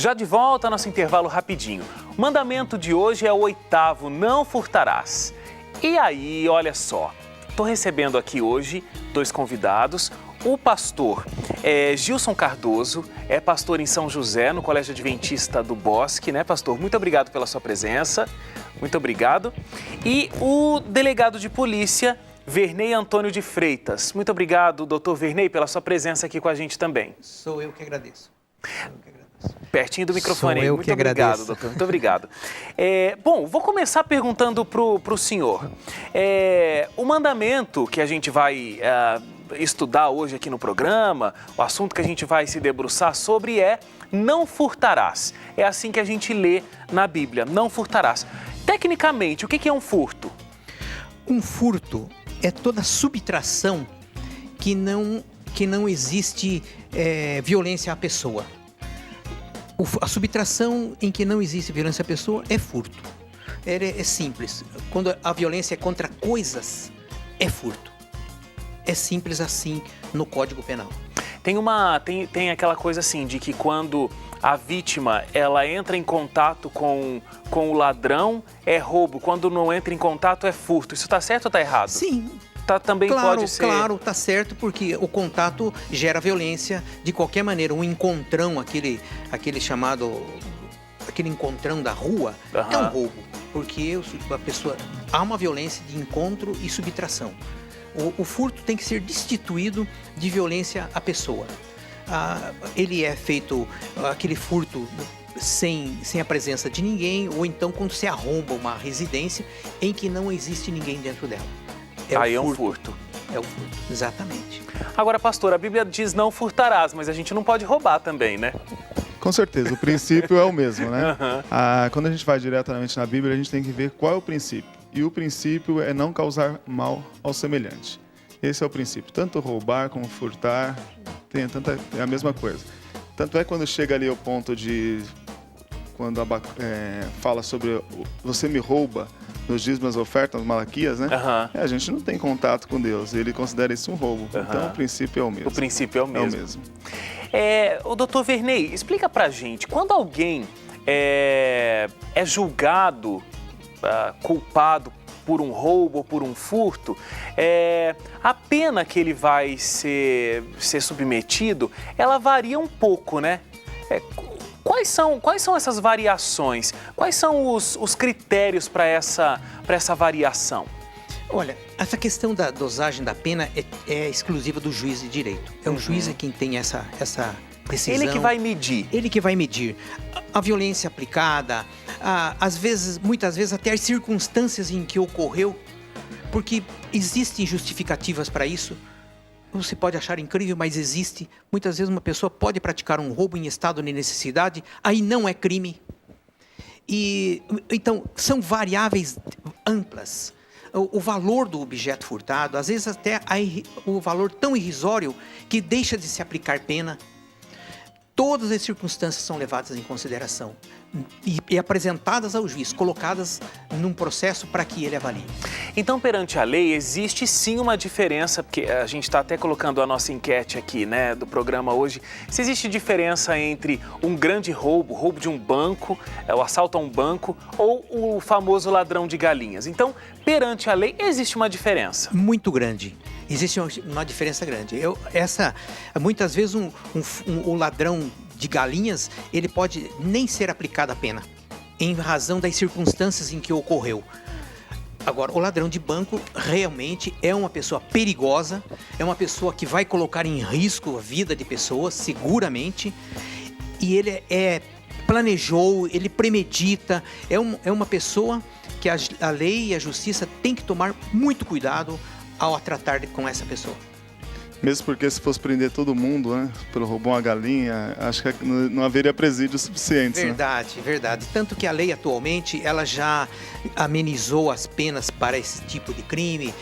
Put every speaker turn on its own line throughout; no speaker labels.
Já de volta, nosso intervalo rapidinho. O mandamento de hoje é o 8º, não furtarás. E aí, olha só, estou recebendo aqui hoje 2 convidados. O pastor Gilson Cardoso, é pastor em São José, no Colégio Adventista do Bosque, né, pastor? Muito obrigado pela sua presença, muito obrigado. E o delegado de polícia, Vernei Antônio de Freitas. Muito obrigado, doutor Vernei, pela sua presença aqui com a gente também.
Sou eu que agradeço.
Pertinho do microfone aí.
Muito
obrigado,
agradeço.
doutor. Muito obrigado. Bom, vou começar perguntando para o senhor. O mandamento que a gente vai estudar hoje aqui no programa, o assunto que a gente vai se debruçar sobre é não furtarás. É assim que a gente lê na Bíblia, não furtarás. Tecnicamente, o que é um furto?
Um furto é toda subtração que não existe violência à pessoa. A subtração em que não existe violência à pessoa é furto. É simples. Quando a violência é contra coisas, é furto. É simples assim no Código Penal.
Tem aquela coisa assim, de que quando a vítima ela entra em contato com o ladrão, é roubo. Quando não entra em contato, é furto. Isso está certo ou está errado?
Sim.
Também pode ser...
Claro, tá certo, porque o contato gera violência de qualquer maneira. Um encontrão, aquele encontrão da rua, é um roubo. Porque a pessoa... Há uma violência de encontro e subtração. O furto tem que ser destituído de violência à pessoa. Ele é feito, aquele furto... Sem a presença de ninguém, ou então quando se arromba uma residência em que não existe ninguém dentro dela.
Aí é um furto.
É o furto, exatamente.
Agora, pastor, a Bíblia diz não furtarás, mas a gente não pode roubar também, né?
Com certeza, o princípio é o mesmo, né? Quando a gente vai diretamente na Bíblia, a gente tem que ver qual é o princípio. E o princípio é não causar mal ao semelhante. Esse é o princípio. Tanto roubar como furtar, é a mesma coisa. Tanto é quando chega ali ao ponto de... Quando fala sobre você me rouba nos dízimos e ofertas, Malaquias, né? A gente não tem contato com Deus, ele considera isso um roubo. Então o princípio é o mesmo.
O princípio é o mesmo.
É o mesmo.
O doutor Vernei, explica pra gente, quando alguém é julgado, culpado por um roubo ou por um furto, a pena que ele vai ser submetido, ela varia um pouco, né? Quais são essas variações? Quais são os critérios para essa variação?
Olha, essa questão da dosagem da pena é exclusiva do juiz de direito. É o juiz quem tem essa decisão.
Ele que vai medir.
Ele que vai medir. A violência aplicada, muitas vezes até as circunstâncias em que ocorreu, porque existem justificativas para isso. Você pode achar incrível, mas existe. Muitas vezes uma pessoa pode praticar um roubo em estado de necessidade, aí não é crime. Então, são variáveis amplas. O valor do objeto furtado, às vezes até o valor tão irrisório que deixa de se aplicar pena. Todas as circunstâncias são levadas em consideração e apresentadas ao juiz, colocadas num processo para que ele avalie.
Então, perante a lei, existe sim uma diferença, porque a gente está até colocando a nossa enquete aqui, né, do programa hoje, se existe diferença entre um grande roubo de um banco, o assalto a um banco, ou o famoso ladrão de galinhas. Então, perante a lei, existe uma diferença.
Muito grande. Existe uma diferença grande. Muitas vezes o ladrão de galinhas, ele pode nem ser aplicado a pena, em razão das circunstâncias em que ocorreu. Agora, o ladrão de banco realmente é uma pessoa perigosa, é uma pessoa que vai colocar em risco a vida de pessoas, seguramente, e ele planejou, ele premedita, é uma pessoa que a lei e a justiça têm que tomar muito cuidado ao tratar com essa pessoa.
Mesmo porque se fosse prender todo mundo, né, pelo roubo uma galinha, acho que não haveria presídios suficientes.
Verdade, né? Verdade. Tanto que a lei atualmente, ela já amenizou as penas para esse tipo de crime.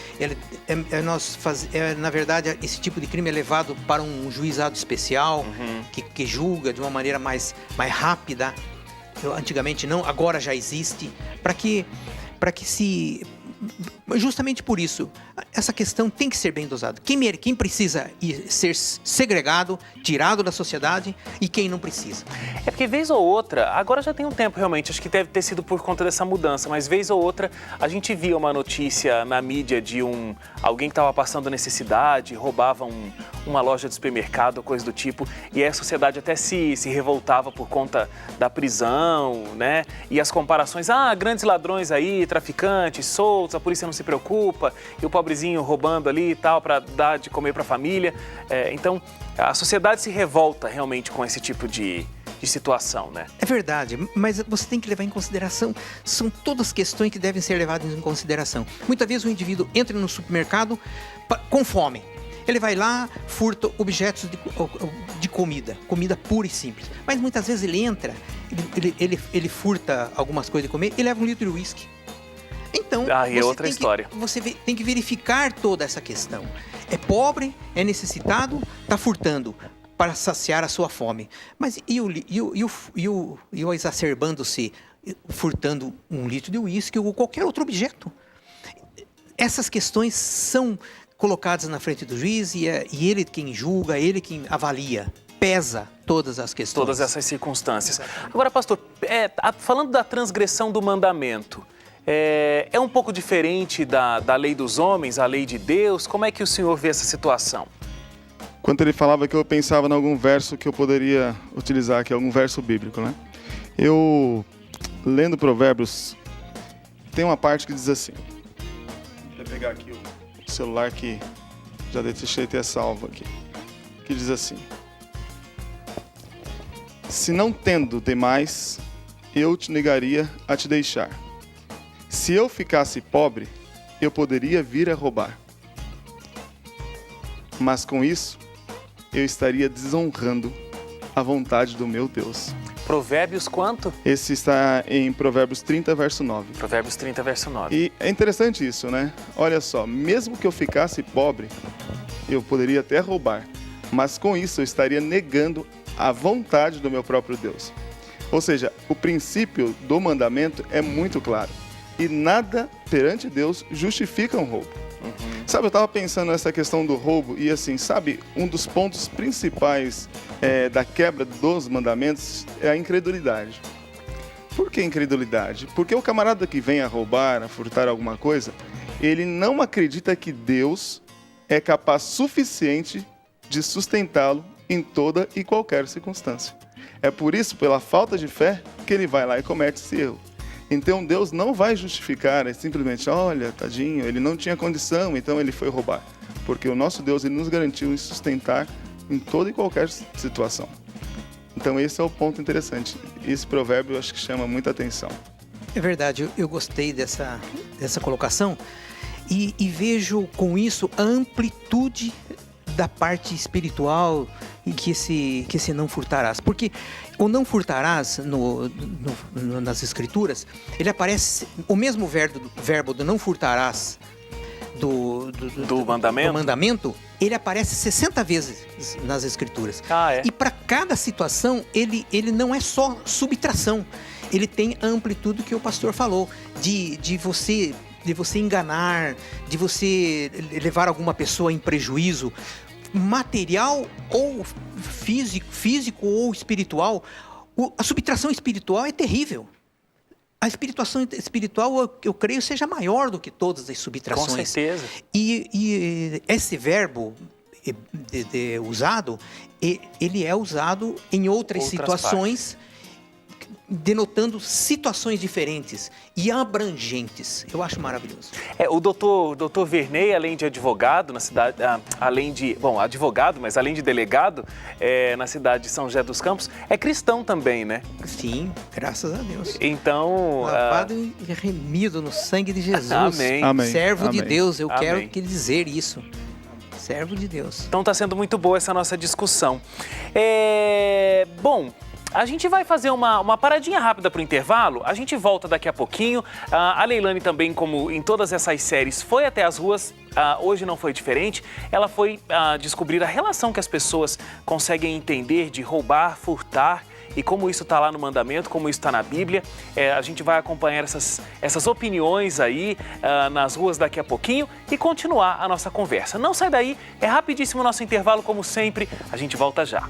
Na verdade, esse tipo de crime é levado para um juizado especial, que julga de uma maneira mais rápida. Antigamente não, agora já existe, para que se Justamente por isso, essa questão tem que ser bem dosada. Quem precisa ser segregado, tirado da sociedade e quem não precisa.
É porque vez ou outra, agora já tem um tempo realmente, acho que deve ter sido por conta dessa mudança, mas vez ou outra a gente via uma notícia na mídia de alguém que estava passando necessidade, roubava uma loja de supermercado, coisa do tipo, e aí a sociedade até se revoltava por conta da prisão, né? E as comparações, grandes ladrões aí, traficantes, soltos, a polícia não se preocupa, e o pobrezinho roubando ali e tal para dar de comer para a família. Então, a sociedade se revolta realmente com esse tipo de situação, né?
É verdade, mas você tem que levar em consideração, são todas questões que devem ser levadas em consideração. Muitas vezes o indivíduo entra no supermercado com fome. Ele vai lá, furta objetos de comida pura e simples. Mas muitas vezes ele entra, ele furta algumas coisas de comer e leva um litro de uísque. Então,
é outra história.
Você tem que verificar toda essa questão. É pobre, é necessitado, está furtando para saciar a sua fome. Mas e o exacerbando-se, furtando um litro de uísque ou qualquer outro objeto? Essas questões são colocadas na frente do juiz e ele quem julga, ele quem avalia, pesa todas as questões.
Todas essas circunstâncias. Agora, pastor, falando da transgressão do mandamento, é um pouco diferente da lei dos homens, a lei de Deus? Como é que o senhor vê essa situação?
Quando ele falava que eu pensava em algum verso que eu poderia utilizar aqui, algum verso bíblico, né? Eu, lendo Provérbios, tem uma parte que diz assim. Vou pegar aqui o celular que já deixei ter salvo aqui. Que diz assim. Se não tendo demais, eu te negaria a te deixar. Se eu ficasse pobre, eu poderia vir a roubar. Mas com isso, eu estaria desonrando a vontade do meu Deus.
Provérbios quanto?
Esse está em Provérbios 30, verso 9.
Provérbios 30, verso 9.
E é interessante isso, né? Olha só, mesmo que eu ficasse pobre, eu poderia até roubar. Mas com isso, eu estaria negando a vontade do meu próprio Deus. Ou seja, o princípio do mandamento é muito claro. E nada perante Deus justifica um roubo. Sabe, eu estava pensando nessa questão do roubo e assim, sabe, um dos pontos principais da quebra dos mandamentos é a incredulidade. Por que incredulidade? Porque o camarada que vem a roubar, a furtar alguma coisa, ele não acredita que Deus é capaz suficiente de sustentá-lo em toda e qualquer circunstância. É por isso, pela falta de fé, que ele vai lá e comete esse erro. Então Deus não vai justificar, simplesmente, olha, tadinho, ele não tinha condição, então ele foi roubar. Porque o nosso Deus, ele nos garantiu em sustentar em toda e qualquer situação. Então esse é o ponto interessante. Esse provérbio eu acho que chama muita atenção.
É verdade, eu gostei dessa colocação e vejo com isso a amplitude da parte espiritual e que esse não furtarás. Porque o não furtarás nas escrituras, ele aparece, o mesmo verbo do não furtarás do mandamento, ele aparece 60 vezes nas escrituras. E para cada situação, ele não é só subtração, ele tem a amplitude que o pastor falou, de você enganar, de você levar alguma pessoa em prejuízo, material ou físico ou espiritual. A subtração espiritual é terrível. A espirituação espiritual, eu creio, seja maior do que todas as subtrações.
Com certeza.
E esse verbo usado, ele é usado em outras situações, denotando situações diferentes e abrangentes. Eu acho maravilhoso.
O doutor Verney, além de advogado na cidade, advogado, mas além de delegado na cidade de São José dos Campos, é cristão também, né?
Sim, graças a Deus.
Então...
Lavado e remido no sangue de Jesus.
Amém.
Amém.
Servo
Amém.
de Deus, eu
Amém.
quero dizer isso. Servo de Deus.
Então está sendo muito boa essa nossa discussão. Bom... A gente vai fazer uma paradinha rápida para o intervalo, a gente volta daqui a pouquinho. A Leilane também, como em todas essas séries, foi até as ruas, hoje não foi diferente. Ela foi descobrir a relação que as pessoas conseguem entender de roubar, furtar e como isso está lá no mandamento, como isso está na Bíblia. A gente vai acompanhar essas opiniões aí nas ruas daqui a pouquinho e continuar a nossa conversa. Não sai daí, é rapidíssimo o nosso intervalo, como sempre, a gente volta já.